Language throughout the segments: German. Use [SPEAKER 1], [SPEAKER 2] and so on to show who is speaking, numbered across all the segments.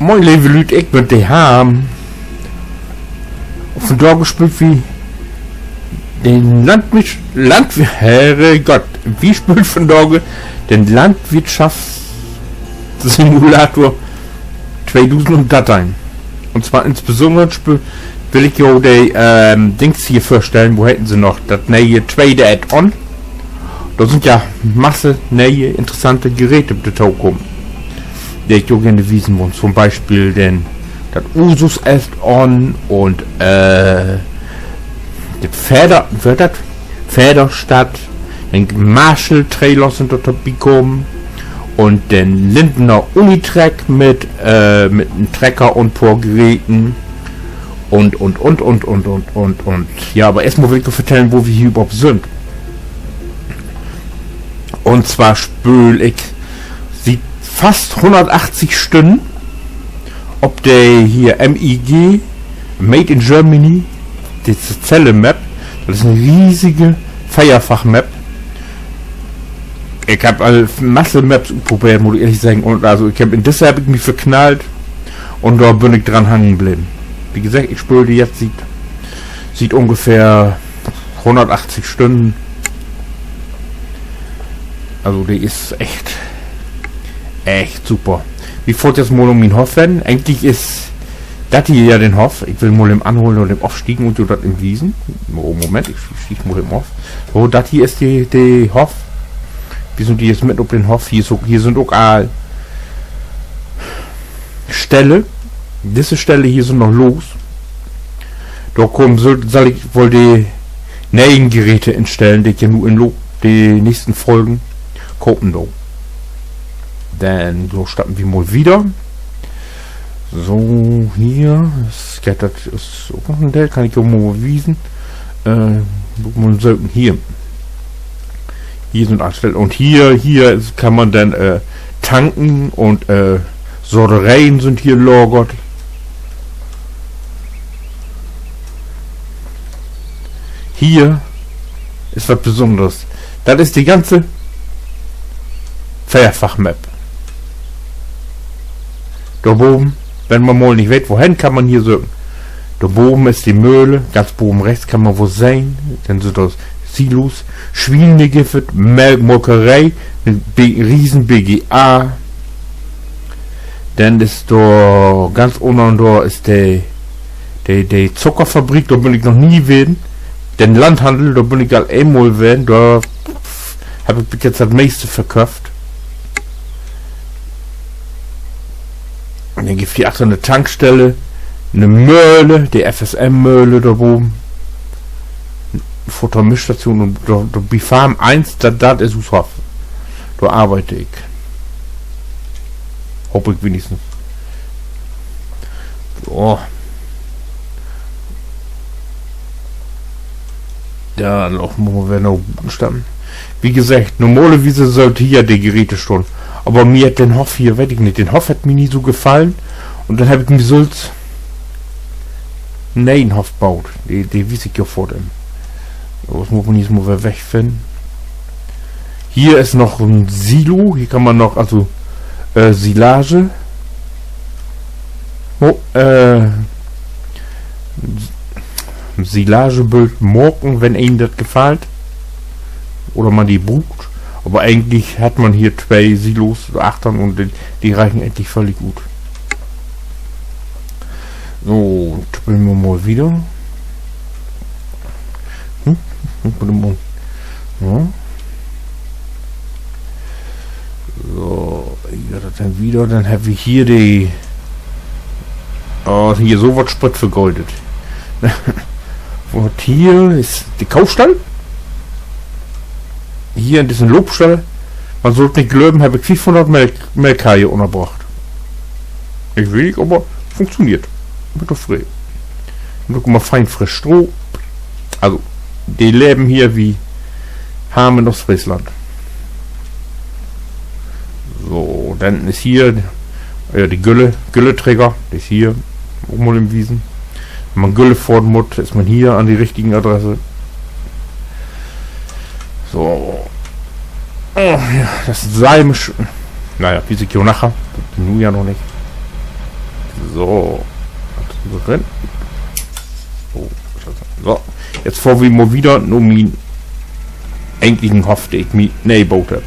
[SPEAKER 1] Moin lieve Leute, ik ben de Haam. Vandaag gespeeld wie den Herrgott, wie spielt vandaag den Landwirtschaftssimulator 2013. Und zwar insbesondere will ich ja die Dings hier vorstellen, wo hätten sie noch das neue zweite Add-on. Da sind ja Masse neue interessante Geräte dazu kommen, die ich auch gerne wissen muss. Zum Beispiel den das Usus Add-on und das Pferderstadt, den Marshall Trailer sind dort bekommen und den Lindener Unitrack mit einem Trecker und Vorgeräten und. Ja, aber erstmal will ich vertellen, wo wir hier überhaupt sind. Und zwar spül ich sieht fast 180 Stunden, ob der hier MIG, Made in Germany, diese Zelle-Map, das ist eine riesige Feierfach-Map. Ich habe alle Masse-Maps probiert, muss ich ehrlich sagen, und also ich habe in das habe ich mich verknallt und da bin ich dran hängen geblieben. Wie gesagt, ich spüre die jetzt, sieht ungefähr 180 Stunden. Also die ist echt super. Wie fährt jetzt mal um den Hof werden? Eigentlich ist das hier ja den Hof. Ich will mal im Anholen und im Aufstiegen und so das im Wiesen. Oh, Moment, ich stieg mal im Hof. So, das hier ist die Hof. Wir sind jetzt mit auf den Hof. Hier sind auch Stelle. Diese Stelle hier sind noch los. Da kommen soll ich wohl die neuen Geräte instellen, die ich ja nur in die nächsten Folgen gucken. Dann so starten wir mal wieder. So, hier. Das ist auch noch ein Teil, kann ich auch mal wiesen. Hier. Hier sind Anstellen. Und hier kann man dann tanken und Sortereien sind hier lagert. Hier ist was Besonderes. Das ist die ganze Feierfach-Map. Da oben, wenn man mal nicht weiß, wohin, kann man hier suchen. Da oben ist die Mühle, ganz oben rechts kann man wo sehen. Dann sind das Silos, Schweinegift, Molkerei, mit riesen BGA. Dann ist da ganz unten da ist die Zuckerfabrik, da bin ich noch nie gewesen. Den Landhandel, da bin ich halt einmal gewesen, da habe ich jetzt das meiste verkauft. Und dann gibt es hier auch so eine Tankstelle, eine Mühle, die FSM-Mühle da oben, Futtermischstation und da Bifarm 1, das ist aus Hof. Da arbeite ich. Hoffe ich wenigstens. So. Ja, noch wir noch stammen. Wie gesagt, normalerweise sollte hier die Geräte stehen. Aber mir hat den Hof hier, weiß ich nicht, den Hof hat mir nie so gefallen. Und dann habe ich mir so einen Hof gebaut. Die weiß ich ja vor dem. Das muss man jetzt mal wegfinden. Hier ist noch ein Silo. Hier kann man noch, also, Silage. Silagebild morgen, wenn Ihnen das gefällt. Oder man die bucht. Aber eigentlich hat man hier 2 Silos, 8ern und die reichen endlich völlig gut. So, spielen wir mal wieder. Ja. So, ja, das dann wieder. Dann habe ich hier die. Oh, hier so was Sprit vergoldet. Und hier ist die Kaufstall. Hier in diesem Lobstall. Man sollte nicht glauben, habe ich 500 Melkhaie unterbracht. Ich will nicht, aber funktioniert. Bin doch frei. Und guck mal, fein frisch Stroh. Also, die leben hier wie Hamen aus Friesland. So, dann ist hier die Gülleträger. Die ist hier. Auch mal im Wiesen. Wenn man Gülle fordert, ist man hier an die richtigen Adresse. So. Oh, ja, das Salmisch. Naja, wie sich hier nachher. Nun ja noch nicht. So. Drin. Oh, so. Jetzt vor wie mal wieder nur mein eigentlichen Hof, den ich mir näher gebaut habe.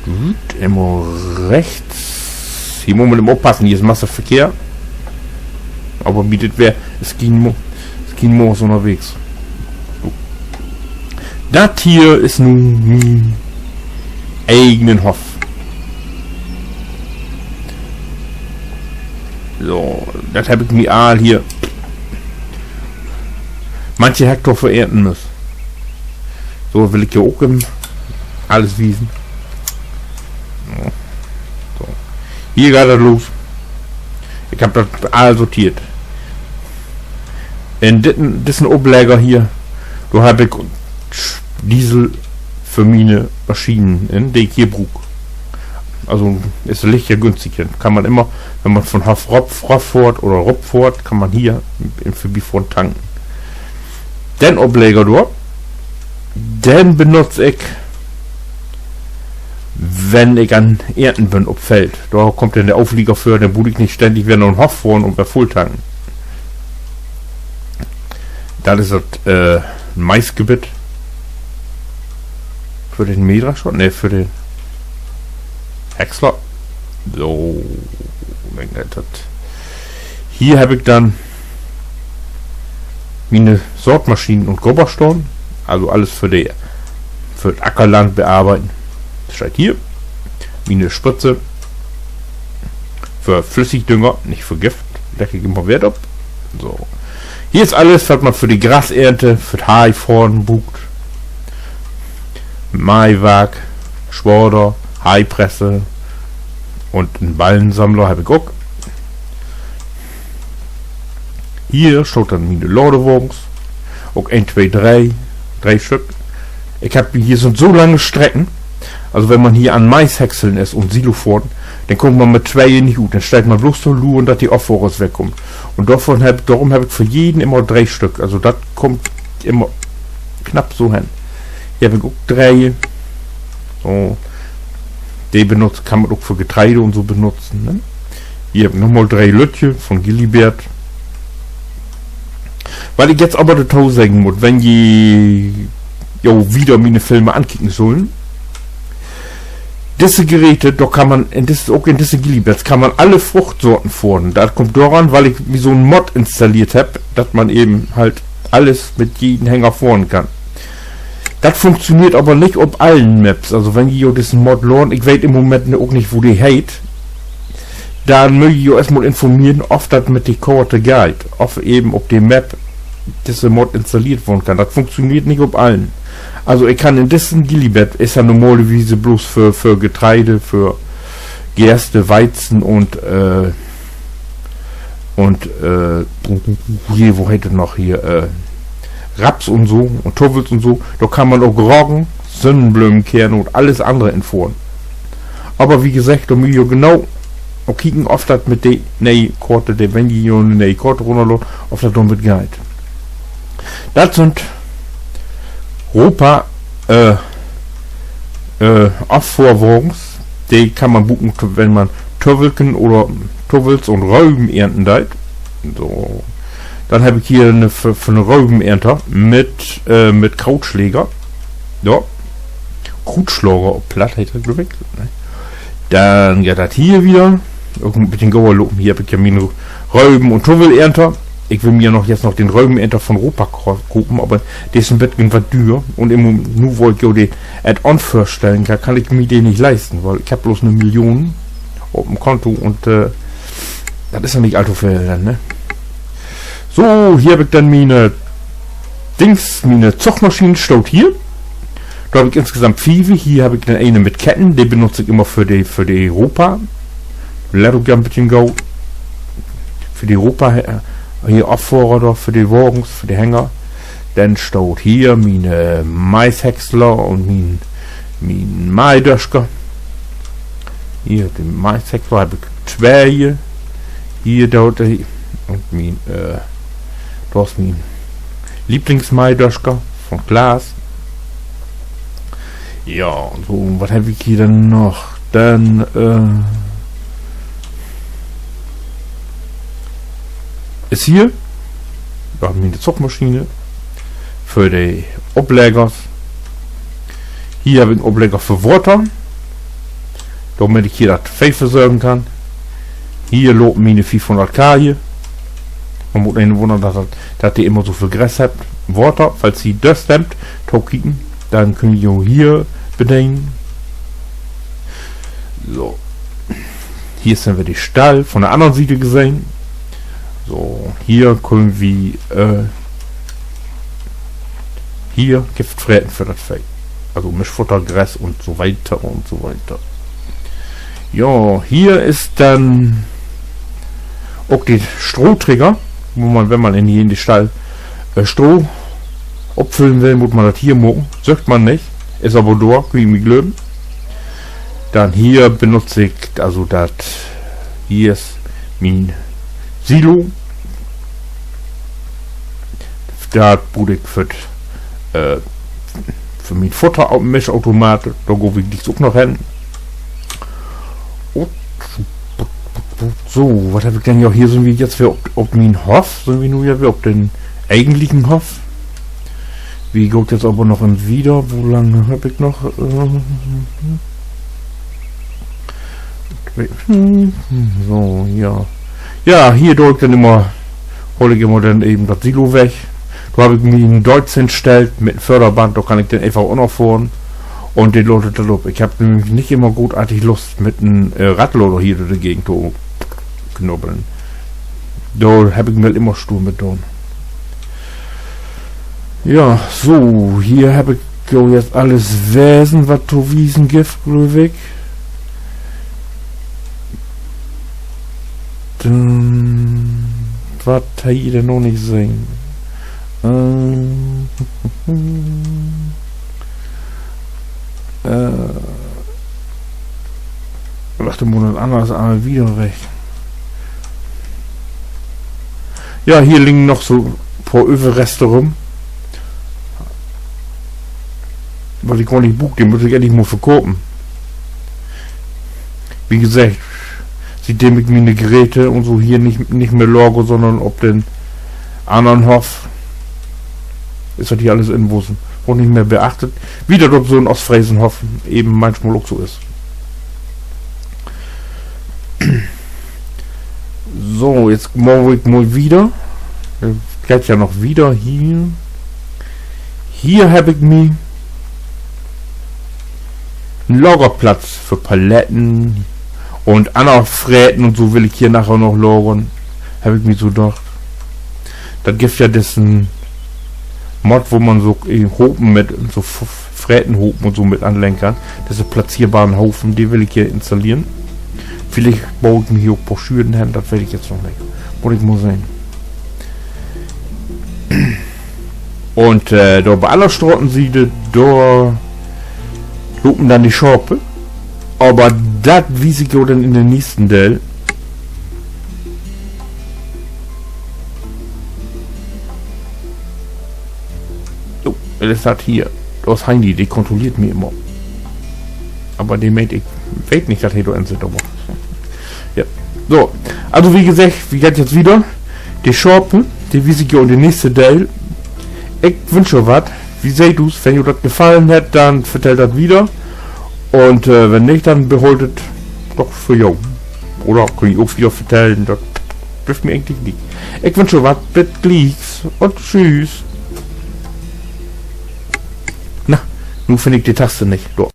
[SPEAKER 1] Gut, immer rechts. Hier muss man immer aufpassen, hier ist Massenverkehr. Aber bietet wer, es ging Moos unterwegs. So. Das hier ist nun mein eigenen Hof. So, das habe ich mir all hier manche Hektar verernten müssen. So will ich hier auch alles wiesen. So. Hier geht das los. Ich habe das alles sortiert. In diesen Obläger hier, da habe ich Diesel für meine Maschinen, die ich hier brauche. Also ist Licht ja günstig. Kann man immer, wenn man von Rafford oder Ruppford, kann man hier im Verbifort tanken. Den Obläger dort, den benutze ich, wenn ich an Ernten bin, auf Feld. Da kommt dann der Auflieger für, dann bude ich nicht ständig wieder noch einen Hof fahren und bei Voll tanken. Das ist das Maisgebiet. Für den Mähdrescher schon? Ne, für den Häcksler. So. Hier habe ich dann meine Sortmaschinen und Grubberstoren. Also alles für das Ackerland bearbeiten. Das steht hier. Meine Spritze. Für Flüssigdünger, nicht für Gift. Decke ich immer Wert ab. So. Hier ist alles, was man für die Grasernte, für das Haivorn bucht. Maiwag, Schworder, Haipresse und einen Ballensammler habe ich auch. Hier steht dann meine Ladewagens. Auch 1, 2, 3 Stück. Ich habe hier sind so lange Strecken. Also wenn man hier an Maishäckseln ist und Siloforden, dann kommt man mit 2 nicht gut. Dann stellt man bloß zur Luhe und dass die Aufwurres wegkommen. Und darum habe ich für jeden immer 3 Stück. Also das kommt immer knapp so hin. Hier habe ich auch 3. So. Die kann man auch für Getreide und so benutzen. Ne? Hier habe ich nochmal 3 Lütje von Gillibert. Weil ich jetzt aber dazu sagen muss, wenn die wieder meine Filme ankicken sollen, diese Geräte, da kann man, auch in diese Gilliberts, kann man alle Fruchtsorten fahren. Das kommt daran, weil ich wie so ein Mod installiert habe, dass man eben halt alles mit jedem Hänger fahren kann. Das funktioniert aber nicht auf allen Maps. Also wenn ihr diesen Mod lohnt, ich weiß im Moment auch nicht, wo die hate, dann möge ich erstmal informieren, ob das mit die Karte geht. Ob eben auf dem Map diese Mod installiert werden kann. Das funktioniert nicht auf allen. Also ich kann in diesem Gillibert, ist ja normalerweise bloß für Getreide, für Gerste, Weizen und hier, wo hätte noch hier, Raps und so und Turwels und so, da kann man auch Roggen, Sonnenblumenkerne und alles andere entfahren. Aber wie gesagt, da müssen wir genau kicken, oft das mit der Korte, der wenn die eine Korte runterlässt, oft das damit geht. Das sind Europa Abvorwagens, die kann man buchen, wenn man Turwelken oder Turwels und Rauben ernten deit. So. Dann habe ich hier für eine Raubenernter mit Krautschläger. Ja. Krautschlager platt hätte ich glaube ich. Ne? Dann geht das hier wieder. Mit den Gauerlopen. Hier habe ich ja meine Rauben- und Turwelernter. Ich will mir jetzt noch den Raubenernter von Europa kaufen, aber der ist ein bisschen was teuer. Und nur wo ich die Add-on vorstellen kann ich mir den nicht leisten, weil ich habe bloß 1 Million auf dem Konto und das ist ja nicht allzu viel dann, ne? So, hier habe ich dann meine Zuchtmaschinen steht hier. Da habe ich insgesamt 4. Hier habe ich dann eine mit Ketten, die benutze ich immer für die Europa. Let auch ein bisschen go. Für die Europa hier Abfahrer für die Wagens, für die Hänger. Dann steht hier meine Maishäcksler und mein Maidöschker. Hier den Maishäcksler habe ich 2 hier. Hier dort und mein das ist mein Lieblingsmaidöschker von Glas. Ja, so, was habe ich hier denn noch? Dann, ist hier, wir haben hier eine Zuchtmaschine für die Ableger. Hier habe ich einen Ableger für Wasser, damit ich hier das Vieh versorgen kann. Hier loben meine 500k hier. Man muss nicht wundern, dass die immer so viel Gras hat. Wasser, falls sie das dämmt, kicken, dann können wir hier bedienen. So. Hier sind wir die Stall von der anderen Seite gesehen. So, hier können wir hier Gift fressen für das Vieh. Also Mischfutter, Gras und so weiter und so weiter. Ja, hier ist dann auch die Strohträger, wo man, wenn man in die Stall Stroh abfüllen will, muss man das hier machen. Sagt man nicht, ist aber da, wie mir glöben. Dann hier benutze ich, also das hier ist mein Silo. Da bude ich für mein Futter Mischautomat, da go ich dies auch noch hin. Und so, was habe ich denn ja hier, sind wir jetzt für ob mein Hof, sind wir nur ja auf den eigentlichen Hof. Wie geht jetzt aber noch im Wieder, wo lange habe ich noch? So, ja. Ja, hier drückt dann immer, hole ich immer dann eben das Silo weg. Da habe ich mir einen Deutsch hinstellt mit einem Förderband, da kann ich den einfach auch noch fahren. Und den lotet er ab. Ich habe nämlich nicht immer gutartig Lust mit einem Radloader hier durch die Gegend zu knubbeln. Da habe ich mir immer stur mit tun. Ja, so, hier habe ich jetzt alles Wesen, was zu Wiesen gibt, glaube ich. Dann, was habe ich denn noch nicht sehen? Warte, Monat anders, einmal wieder weg. Ja, hier liegen noch so ein paar Überreste rum. Weil ich gar nicht buch, den muss ich endlich mal verkaufen. Wie gesagt, seitdem ich meine Geräte und so hier nicht mehr Logo, sondern ob den anderen Hof ist das hier alles in Bussen. Und nicht mehr beachtet. Wieder dort so ein Ostfriesenhof eben manchmal auch so ist. So, jetzt mache ich mal wieder. Gleich ja noch wieder hier. Hier habe ich mir einen Lagerplatz für Paletten und andere Fräten und so will ich hier nachher noch lagern. Habe ich mir so gedacht. Das gibt ja dessen Mod, wo man so Hopen mit so Frätenhopen und so mit anlenkern. Diese platzierbaren Haufen, die will ich hier installieren. Vielleicht baue ich mir hier auch Broschüren hin, das werde ich jetzt noch nicht. Muss ich mal sehen. Und da bei aller Strottensiede, da lopen dann die Schorpe. Aber das wie sie dann in den nächsten Teil. So, das hat hier. Das Heini, die kontrolliert mir immer. Aber die meint, ich weiß nicht, dass er da sind. Ja. So, also wie gesagt, wie geht jetzt wieder? Die Schorpe, die wie sie und die nächste Teil. Ich wünsche was. Wie seht du's? Wenn ihr das gefallen hat, dann vertellt das wieder. Und wenn nicht, dann behaltet doch für jung. Oder kann ich auch wieder vertellen. Das trifft mir eigentlich nicht. Ich wünsche was. Bis gleich. Und tschüss. Na, nun finde ich die Taste nicht. So.